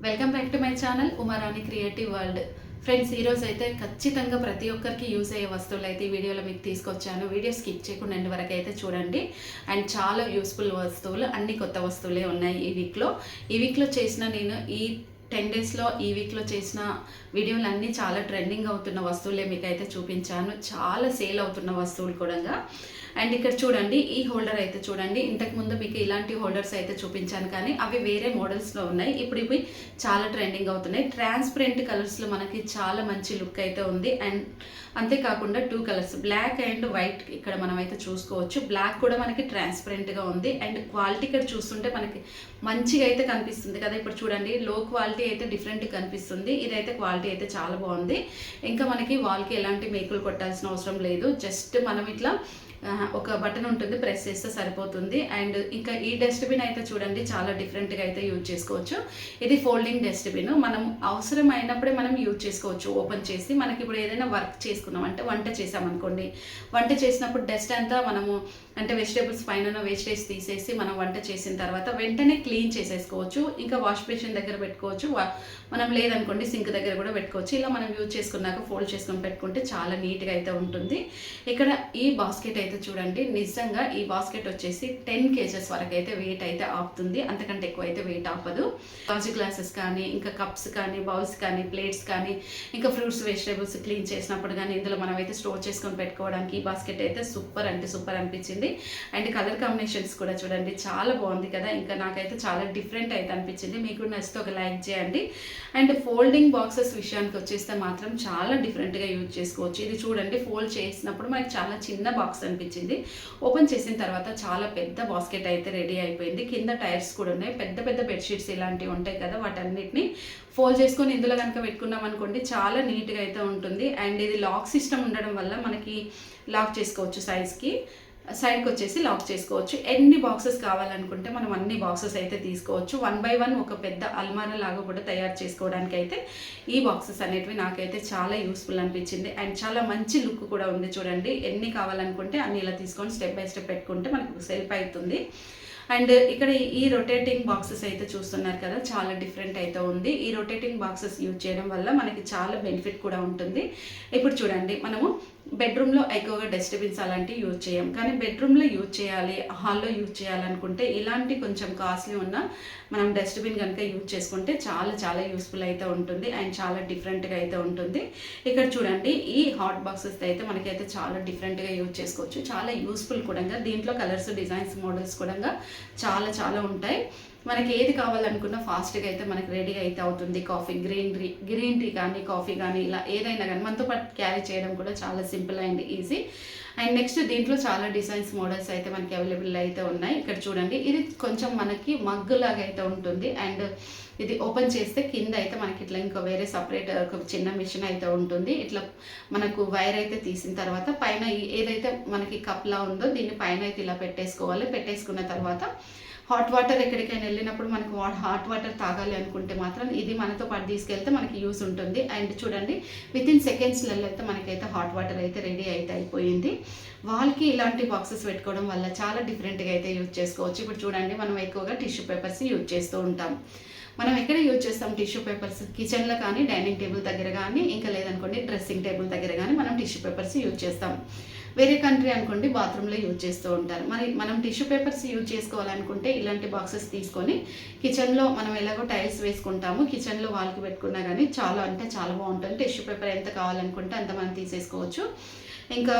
Welcome back to my channel Uma Rani creative world. Friends, ఈరోజు అయితే ఖచ్చితంగా ప్రతి ఒక్కరికి యూజ్ అయ్యే వస్తువులు అయితే ఈ వీడియోలో మీకు తీసుకొచ్చాను. వీడియో స్కిప్ చేయకుండా ఎండ్ వరకు అయితే చూడండి. అండ్ చాలా యూస్ఫుల్ వస్తువులు, అన్ని కొత్త వస్తువులే ఉన్నాయి ఈ వీక్లో చేసిన నేను ఈ 10 డేస్లో ఈ వీక్లో చేసిన వీడియోలు అన్నీ చాలా ట్రెండింగ్ అవుతున్న వస్తువులే మీకు అయితే చూపించాను. చాలా సేల్ అవుతున్న వస్తువులు కూడా. అండ్ ఇక్కడ చూడండి, ఈ హోల్డర్ అయితే చూడండి. ఇంతకుముందు మీకు ఇలాంటి హోల్డర్స్ అయితే చూపించాను, కానీ అవి వేరే మోడల్స్లో ఉన్నాయి. ఇప్పుడు ఇవి చాలా ట్రెండింగ్ అవుతున్నాయి. ట్రాన్స్పరెంట్ కలర్స్లో మనకి చాలా మంచి లుక్ అయితే ఉంది. అండ్ అంతేకాకుండా 2 కలర్స్, బ్లాక్ అండ్ వైట్ ఇక్కడ మనం అయితే చూసుకోవచ్చు. బ్లాక్ కూడా మనకి ట్రాన్స్పరెంట్గా ఉంది. అండ్ క్వాలిటీ ఇక్కడ చూస్తుంటే మనకి మంచిగా అయితే కనిపిస్తుంది కదా. ఇప్పుడు చూడండి, లో క్వాలిటీ అయితే డిఫరెంట్ కనిపిస్తుంది. ఇదైతే క్వాలిటీ అయితే చాలా బాగుంది. ఇంకా మనకి వాల్కి ఎలాంటి మేకులు కొట్టాల్సిన అవసరం లేదు. జస్ట్ మనం ఇట్లా ఒక బటన్ ఉంటుంది, ప్రెస్ చేస్తే సరిపోతుంది. అండ్ ఇంకా ఈ డస్ట్బిన్ అయితే చూడండి, చాలా డిఫరెంట్గా అయితే యూజ్ చేసుకోవచ్చు. ఇది ఫోల్డింగ్ డస్ట్బిన్. మనం అవసరం అయినప్పుడే మనం యూజ్ చేసుకోవచ్చు. ఓపెన్ చేసి మనకి ఇప్పుడు ఏదైనా వర్క్ చేసుకున్నాం అంటే వంట చేసామనుకోండి, వంట చేసినప్పుడు డస్ట్ అంతా మనము అంటే వెజిటేబుల్స్ పైన వేస్టేజ్ తీసేసి మనం వంట చేసిన తర్వాత వెంటనే క్లీన్ చేసేసుకోవచ్చు. ఇంకా వాష్ బేసిన్ దగ్గర పెట్టుకోవచ్చు, మనం లేదనుకోండి సింక్ దగ్గర కూడా పెట్టుకోవచ్చు. ఇలా మనం యూజ్ చేసుకున్నాక ఫోల్డ్ చేసుకొని పెట్టుకుంటే చాలా నీట్గా అయితే ఉంటుంది. ఇక్కడ ఈ బాస్కెట్ అయితే చూడండి, నిజంగా ఈ బాస్కెట్ వచ్చేసి 10 kgs వరకు అయితే వెయిట్ అయితే ఆపుతుంది. అంతకంటే ఎక్కువ అయితే వెయిట్ ఆపదు. గాజు గ్లాసెస్ కానీ, ఇంకా కప్స్ కానీ, బౌల్స్ కానీ, ప్లేట్స్ కానీ, ఇంకా ఫ్రూట్స్ వెజిటేబుల్స్ క్లీన్ చేసినప్పుడు కానీ ఇందులో మనం అయితే స్టోర్ చేసుకొని పెట్టుకోవడానికి ఈ బాస్కెట్ అయితే సూపర్ అంటే సూపర్ అనిపించింది. అండ్ కలర్ కాంబినేషన్స్ కూడా చూడండి, చాలా బాగుంది కదా. ఇంకా నాకైతే చాలా డిఫరెంట్ అయితే అనిపించింది. మీకు నచ్చితే ఒక లైక్ చేయండి. అండ్ ఫోల్డింగ్ బాక్సెస్ విషయానికి వచ్చేస్తే మాత్రం చాలా డిఫరెంట్గా యూజ్ చేసుకోవచ్చు. ఇది చూడండి, ఫోల్డ్ చేసినప్పుడు మనకి చాలా చిన్న బాక్స్ అనిపించింది. ఓపెన్ చేసిన తర్వాత చాలా పెద్ద బాస్కెట్ అయితే రెడీ అయిపోయింది. కింద టైర్స్ కూడా ఉన్నాయి. పెద్ద పెద్ద బెడ్షీట్స్ ఇలాంటివి ఉంటాయి కదా, వాటన్నిటిని ఫోల్డ్ చేసుకొని ఇందులో కనుక పెట్టుకున్నాం అనుకోండి, చాలా నీట్గా అయితే ఉంటుంది. అండ్ ఇది లాక్ సిస్టమ్ ఉండడం వల్ల మనకి లాక్ చేసుకోవచ్చు. సైడ్కి వచ్చేసి లాక్ చేసుకోవచ్చు. ఎన్ని బాక్సెస్ కావాలనుకుంటే మనం అన్ని బాక్సెస్ అయితే తీసుకోవచ్చు. 1 by 1 ఒక పెద్ద అల్మారా లాగా కూడా తయారు చేసుకోవడానికి అయితే ఈ బాక్సెస్ అనేటివి నాకైతే చాలా యూస్ఫుల్ అనిపించింది. అండ్ చాలా మంచి లుక్ కూడా ఉంది. చూడండి, ఎన్ని కావాలనుకుంటే అన్ని ఇలా తీసుకొని స్టెప్ బై స్టెప్ పెట్టుకుంటే మనకు సెల్ఫ్ అవుతుంది. అండ్ ఇక్కడ ఈ రొటేటింగ్ బాక్సెస్ అయితే చూస్తున్నారు కదా, చాలా డిఫరెంట్ అయితే ఉంది. ఈ రొటేటింగ్ బాక్సెస్ యూజ్ చేయడం వల్ల మనకి చాలా బెనిఫిట్ కూడా ఉంటుంది. ఇప్పుడు చూడండి, మనము బెడ్రూమ్లో ఎక్కువగా డస్ట్బిన్స్ అలాంటివి యూజ్ చేయం, కానీ బెడ్రూమ్లో యూజ్ చేయాలి, హాల్లో యూజ్ చేయాలనుకుంటే ఇలాంటి కొంచెం కాస్ట్లీ ఉన్న మనం డస్ట్బిన్ కనుక యూజ్ చేసుకుంటే చాలా చాలా యూస్ఫుల్ అయితే ఉంటుంది. అండ్ చాలా డిఫరెంట్గా అయితే ఉంటుంది. ఇక్కడ చూడండి, ఈ హాట్ బాక్సెస్ అయితే మనకైతే చాలా డిఫరెంట్గా యూజ్ చేసుకోవచ్చు. చాలా యూస్ఫుల్ కూడా. దీంట్లో కలర్స్, డిజైన్స్, మోడల్స్ కూడా చాలా చాలా ఉంటాయి. మనకి ఏది కావాలనుకున్నా ఫాస్ట్గా అయితే మనకి రెడీ అయితే అవుతుంది. కాఫీ, గ్రీన్ టీ కానీ, కాఫీ కానీ, ఇలా ఏదైనా కానీ మనతో పాటు క్యారీ చేయడం కూడా చాలా simple and easy. And next దీంట్లో చాలా డిజైన్స్, మోడల్స్ అయితే మనకి అవైలబుల్ అయితే ఉన్నాయి. ఇక్కడ చూడండి, ఇది కొంచెం మనకి మగ్గులాగా అయితే ఉంటుంది. అండ్ ఇది ఓపెన్ చేస్తే కింద అయితే మనకి ఇట్లా ఇంకో వేరే సపరేట్ ఒక చిన్న మిషన్ అయితే ఉంటుంది. ఇట్లా మనకు వైర్ అయితే తీసిన తర్వాత పైన ఏదైతే మనకి కప్లా ఉందో దీన్ని పైన అయితే ఇలా పెట్టేసుకోవాలి. పెట్టేసుకున్న తర్వాత హాట్ వాటర్ ఎక్కడికైనా వెళ్ళినప్పుడు మనకు హాట్ వాటర్ తాగాలి అనుకుంటే మాత్రం ఇది మనతో పాటు తీసుకెళ్తే మనకి యూస్ ఉంటుంది. అండ్ చూడండి, వితిన్ సెకండ్స్లలో అయితే మనకైతే హాట్ వాటర్ అయితే రెడీ అయితే అయిపోయింది. వాళ్ళకి ఇలాంటి బాక్సెస్ పెట్టుకోవడం వల్ల చాలా డిఫరెంట్గా అయితే యూజ్ చేసుకోవచ్చు. ఇప్పుడు చూడండి, మనం ఎక్కువగా టిష్యూ పేపర్స్ యూజ్ చేస్తూ ఉంటాం. మనం ఎక్కడ యూజ్ చేస్తాం టిష్యూ పేపర్స్? కిచెన్లో కానీ, డైనింగ్ టేబుల్ దగ్గర కానీ, ఇంకా లేదనుకోండి డ్రెస్సింగ్ టేబుల్ దగ్గర కానీ మనం టిష్యూ పేపర్స్ యూజ్ చేస్తాం. వేరే కంట్రీ అనుకోండి బాత్రూంలో యూజ్ చేస్తూ ఉంటారు. మరి మనం టిష్యూ పేపర్స్ యూజ్ చేసుకోవాలనుకుంటే ఇలాంటి బాక్సెస్ తీసుకొని కిచెన్లో మనం ఎలాగో టైల్స్ వేసుకుంటాము, కిచెన్లో వాళ్ళకి పెట్టుకున్నా కానీ చాలా అంటే చాలా బాగుంటుంది. టిష్యూ పేపర్ ఎంత కావాలనుకుంటే అంత మనం తీసేసుకోవచ్చు. ఇంకా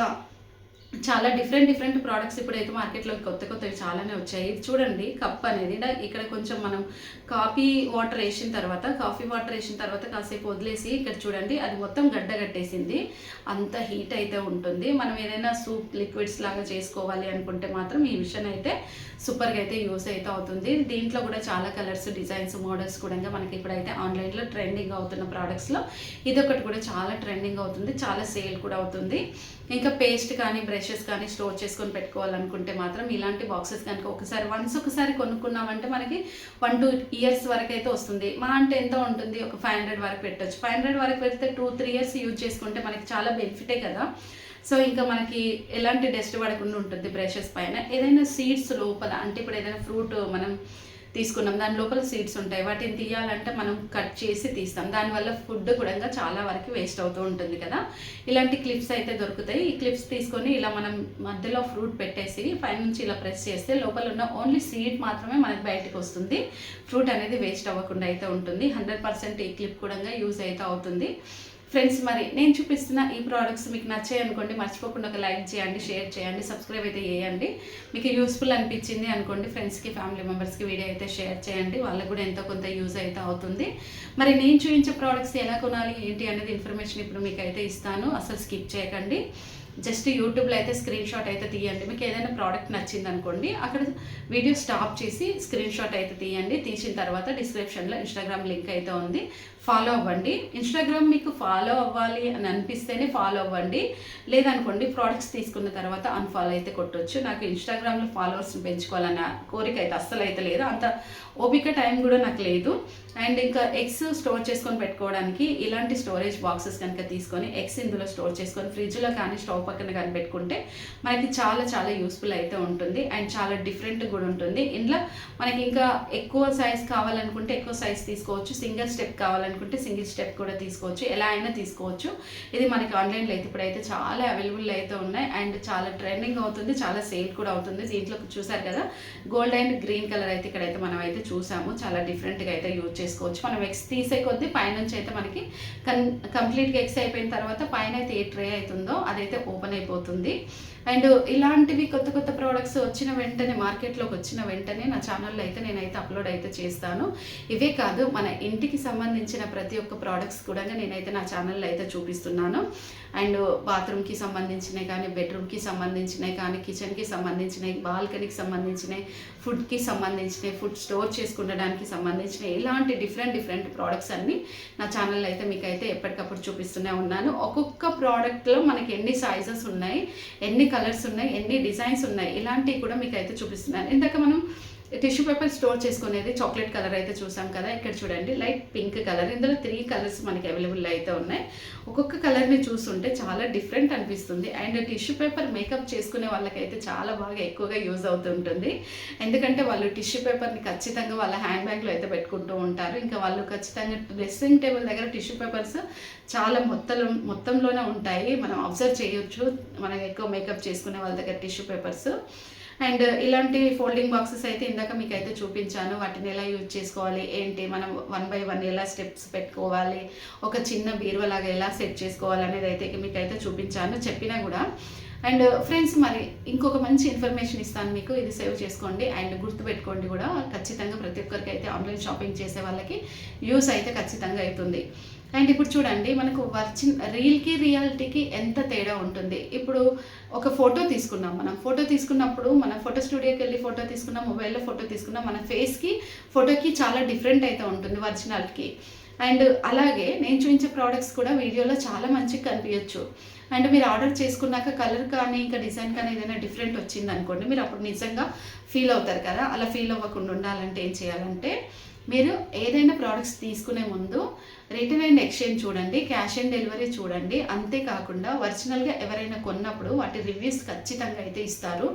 చాలా డిఫరెంట్ ప్రోడక్ట్స్ ఇప్పుడైతే మార్కెట్లో కొత్తవి చాలానే వచ్చాయి. ఇది చూడండి, కప్ అనేది ఇక్కడ కొంచెం మనం కాఫీ వాటర్ వేసిన తర్వాత కాసేపు వదిలేసి ఇక్కడ చూడండి, అది మొత్తం గడ్డ కట్టేసింది. అంత హీట్ అయితే ఉంటుంది. మనం ఏదైనా సూప్ లిక్విడ్స్ లాగా చేసుకోవాలి అనుకుంటే మాత్రం ఈ మిషన్ అయితే సూపర్గా అయితే యూస్ అయితే అవుతుంది. దీంట్లో కూడా చాలా కలర్స్, డిజైన్స్, మోడల్స్ కూడా మనకి ఇప్పుడైతే ఆన్లైన్లో ట్రెండింగ్ అవుతున్న ప్రోడక్ట్స్లో ఇదొకటి కూడా చాలా ట్రెండింగ్ అవుతుంది. చాలా సేల్ కూడా అవుతుంది. ఇంకా పేస్ట్ కానీ, బ్రషెస్ కానీ స్టోర్ చేసుకొని పెట్టుకోవాలనుకుంటే మాత్రం ఇలాంటి బాక్సెస్ కనుక ఒకసారి కొనుక్కున్నామంటే మనకి 1-2 years వరకు అయితే వస్తుంది. మా అంటే ఎంత ఉంటుంది, ఒక 500 వరకు పెట్టచ్చు. 500 వరకు పెడితే 2-3 years యూజ్ చేసుకుంటే మనకి చాలా బెనిఫిటే కదా. సో ఇంకా మనకి ఎలాంటి డస్ట్ పడకుండా ఉంటుంది. బ్రషెస్ పైన ఏదైనా సీడ్స్ లోపల, అంటే ఇప్పుడు ఏదైనా ఫ్రూట్ మనం తీసుకున్నాం. దాని లోపల సీడ్స్ ఉంటాయి. వాటిని తీయాలంటే మనం కట్ చేసి తీస్తాం. దానివల్ల ఫుడ్ కూడా చాలా వరకు వేస్ట్ అవుతూ ఉంటుంది కదా. ఇలాంటి క్లిప్స్ అయితే దొరుకుతాయి. ఈ క్లిప్స్ తీసుకొని ఇలా మనం మధ్యలో ఫ్రూట్ పెట్టేసి పైనుంచి ఇలా ప్రెస్ చేస్తే లోపల ఉన్న ఓన్లీ సీడ్ మాత్రమే మనకి బయటకు వస్తుంది. ఫ్రూట్ అనేది వేస్ట్ అవ్వకుండా అయితే ఉంటుంది. 100% ఈ క్లిప్ కూడా యూజ్ అయితే అవుతుంది. ఫ్రెండ్స్, మరి నేను చూపిస్తున్న ఈ ప్రోడక్ట్స్ మీకు నచ్చాయి అనుకోండి, మర్చిపోకుండా ఒక లైక్ చేయండి, షేర్ చేయండి, సబ్స్క్రైబ్ అయితే చేయండి. మీకు యూస్ఫుల్ అనిపించింది అనుకోండి, ఫ్రెండ్స్కి ఫ్యామిలీ మెంబర్స్కి వీడియో అయితే షేర్ చేయండి. వాళ్ళకు కూడా ఎంతో కొంత యూజ్ అయితే అవుతుంది. మరి నేను చూపించే ప్రోడక్ట్స్ ఎలా కొనాలి ఏంటి అనేది ఇన్ఫర్మేషన్ ఇప్పుడు మీకు అయితే ఇస్తాను. అసలు స్కిప్ చేయకండి. జస్ట్ యూట్యూబ్లో అయితే స్క్రీన్ షాట్ అయితే తీయండి. మీకు ఏదైనా ప్రోడక్ట్ నచ్చింది అనుకోండి, అక్కడ వీడియో స్టాప్ చేసి స్క్రీన్ షాట్ అయితే తీయండి. తీసిన తర్వాత డిస్క్రిప్షన్లో ఇన్స్టాగ్రామ్ లింక్ అయితే ఉంది, ఫాలో అవ్వండి. ఇన్స్టాగ్రామ్ మీకు ఫాలో అవ్వాలి అని అనిపిస్తేనే ఫాలో అవ్వండి. లేదనుకోండి ప్రోడక్ట్స్ తీసుకున్న తర్వాత అన్ఫాలో అయితే కొట్టొచ్చు. నాకు ఇన్స్టాగ్రామ్లో ఫాలోవర్స్ని పెంచుకోవాలన్న కోరిక అయితే అస్సలు అయితే లేదు, అంత ఓపిక టైం కూడా నాకు లేదు. అండ్ ఇంకా ఎగ్స్ స్టోర్ చేసుకొని పెట్టుకోవడానికి ఇలాంటి స్టోరేజ్ బాక్సెస్ కనుక తీసుకొని ఎగ్స్ ఇందులో స్టోర్ చేసుకొని ఫ్రిడ్జ్లో కానీ స్టవ్ పక్కన కానీ పెట్టుకుంటే మనకి చాలా చాలా యూస్ఫుల్ అయితే ఉంటుంది. అండ్ చాలా డిఫరెంట్ కూడా ఉంటుంది. ఇందులో మనకి ఇంకా ఎక్కువ సైజ్ కావాలనుకుంటే ఎక్కువ సైజ్ తీసుకోవచ్చు, సింగిల్ స్టెప్ కావాలనుకుంటే సింగిల్ స్టెప్ కూడా తీసుకోవచ్చు, ఎలా అయినా తీసుకోవచ్చు. ఇది మనకి ఆన్లైన్లో అయితే ఇప్పుడైతే చాలా అవైలబుల్ అయితే ఉన్నాయి. అండ్ చాలా ట్రెండింగ్ అవుతుంది, చాలా సేల్ కూడా అవుతుంది. దీంట్లో చూసారు కదా, గోల్డ్ అండ్ గ్రీన్ కలర్ అయితే ఇక్కడైతే మనం అయితే చూసాము. చాలా డిఫరెంట్గా అయితే యూజ్ చేసుకోవచ్చు. మనం ఎగ్స్ తీసే కొద్దీ పైనుంచి అయితే మనకి కంప్లీట్గా ఎగ్స్ అయిపోయిన తర్వాత పైన అయితే ఏ ట్రే అవుతుందో అదైతే ఓపెన్ అయిపోతుంది. అండ్ ఇలాంటివి కొత్త కొత్త ప్రోడక్ట్స్ వచ్చిన వెంటనే మార్కెట్లోకి వచ్చిన వెంటనే నా ఛానల్లో అయితే నేనైతే అప్లోడ్ అయితే చేస్తాను. ఇవే కాదు, మన ఇంటికి సంబంధించిన ప్రతి ఒక్క ప్రోడక్ట్స్ కూడా నేనైతే నా ఛానల్లో అయితే చూపిస్తున్నాను. అండ్ బాత్రూమ్కి సంబంధించినవి కానీ, బెడ్రూమ్కి సంబంధించినవి కానీ, కిచెన్కి సంబంధించినవి, బాల్కనీకి సంబంధించినవి, ఫుడ్కి సంబంధించినవి, ఫుడ్ స్టోర్ చేసుకునడానికి సంబంధించినవి, ఇలాంటి డిఫరెంట్ ప్రోడక్ట్స్ అన్నీ నా ఛానల్లో అయితే మీకు అయితే ఎప్పటికప్పుడు చూపిస్తూనే ఉన్నాను. ఒక్కొక్క ప్రోడక్ట్లో మనకి ఎన్ని సైజెస్ ఉన్నాయి, ఎన్ని కలర్స్ ఉన్నాయి, ఎన్ని డిజైన్స్ ఉన్నాయి, ఇలాంటివి కూడా మీకు అయితే చూపిస్తున్నాను. ఇందాక మనం టిష్యూ పేపర్ స్టోర్ చేసుకునేది చాక్లెట్ కలర్ అయితే చూసాం కదా. ఇక్కడ చూడండి, లైట్ పింక్ కలర్. ఇందులో 3 కలర్స్ మనకి అవైలబుల్ అయితే ఉన్నాయి. ఒక్కొక్క కలర్ని చూస్తుంటే చాలా డిఫరెంట్ అనిపిస్తుంది. అండ్ టిష్యూ పేపర్ మేకప్ చేసుకునే వాళ్ళకైతే చాలా బాగా ఎక్కువగా యూజ్ అవుతుంటుంది. ఎందుకంటే వాళ్ళు టిష్యూ పేపర్ని ఖచ్చితంగా వాళ్ళ హ్యాండ్ బ్యాగ్లో అయితే పెట్టుకుంటూ ఉంటారు. ఇంకా వాళ్ళు ఖచ్చితంగా డ్రెస్సింగ్ టేబుల్ దగ్గర టిష్యూ పేపర్స్ చాలా మొత్తంలోనే ఉంటాయి. మనం అబ్జర్వ్ చేయొచ్చు, మనం ఎక్కువ మేకప్ చేసుకునే వాళ్ళ దగ్గర టిష్యూ పేపర్స్. అండ్ ఇలాంటి ఫోల్డింగ్ బాక్సెస్ అయితే ఇందాక మీకు అయితే చూపించాను. వాటిని ఎలా యూజ్ చేసుకోవాలి ఏంటి, మనం 1 by 1 ఎలా స్టెప్స్ పెట్టుకోవాలి, ఒక చిన్న బీరువాలాగా ఎలా సెట్ చేసుకోవాలి అనేది అయితే మీకు అయితే చూపించాను, చెప్పినా కూడా. అండ్ ఫ్రెండ్స్, మరి ఇంకొక మంచి ఇన్ఫర్మేషన్ ఇస్తాను మీకు, ఇది సేవ్ చేసుకోండి అండ్ గుర్తుపెట్టుకోండి కూడా. ఖచ్చితంగా ప్రతి ఒక్కరికి అయితే ఆన్లైన్ షాపింగ్ చేసే వాళ్ళకి యూస్ అయితే ఖచ్చితంగా అవుతుంది. అండ్ ఇప్పుడు చూడండి, మనకు రీల్కి రియాలిటీకి ఎంత తేడా ఉంటుంది. ఇప్పుడు ఒక ఫోటో తీసుకున్నాం, మనం ఫోటో తీసుకున్నప్పుడు మన ఫోటో స్టూడియోకి వెళ్ళి ఫోటో తీసుకున్నాం, మొబైల్లో ఫోటో తీసుకున్నాం, మన ఫేస్కి ఫోటోకి చాలా డిఫరెంట్ అయితే ఉంటుంది ఒరిజినల్కి. అండ్ అలాగే నేను చూపించే ప్రోడక్ట్స్ కూడా వీడియోలో చాలా మంచిగా కనిపించచ్చు. అండ్ మీరు ఆర్డర్ చేసుకున్నాక కలర్ కానీ ఇంకా డిజైన్ కానీ ఏదైనా డిఫరెంట్ వచ్చింది అనుకోండి, మీరు అప్పుడు నిజంగా ఫీల్ అవుతారు కదా. అలా ఫీల్ అవ్వకుండా ఉండాలంటే ఏం చేయాలంటే, మీరు ఏదైనా ప్రోడక్ట్స్ తీసుకునే ముందు రిటర్న్ అండ్ ఎక్స్చేంజ్ చూడండి, క్యాష్ ఆన్ డెలివరీ చూడండి. అంతేకాకుండా ఒరిజినల్గా ఎవరైనా కొన్నప్పుడు వాటి రివ్యూస్ ఖచ్చితంగా అయితే ఇస్తారు.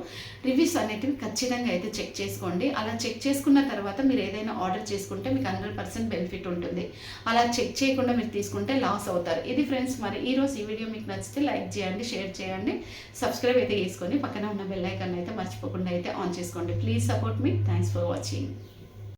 రివ్యూస్ అనేటివి ఖచ్చితంగా అయితే చెక్ చేసుకోండి. అలా చెక్ చేసుకున్న తర్వాత మీరు ఏదైనా ఆర్డర్ చేసుకుంటే మీకు 100% బెనిఫిట్ ఉంటుంది. అలా చెక్ చేయకుండా మీరు తీసుకుంటే లాస్ అవుతారు. ఇది ఫ్రెండ్స్, మరి ఈరోజు ఈ వీడియో మీకు నచ్చితే లైక్ చేయండి, షేర్ చేయండి, సబ్స్క్రైబ్ అయితే చేసుకొని పక్కన ఉన్న బెల్ ఐకాన్ అయితే మర్చిపోకుండా అయితే ఆన్ చేసుకోండి. Please support me. Thanks for watching.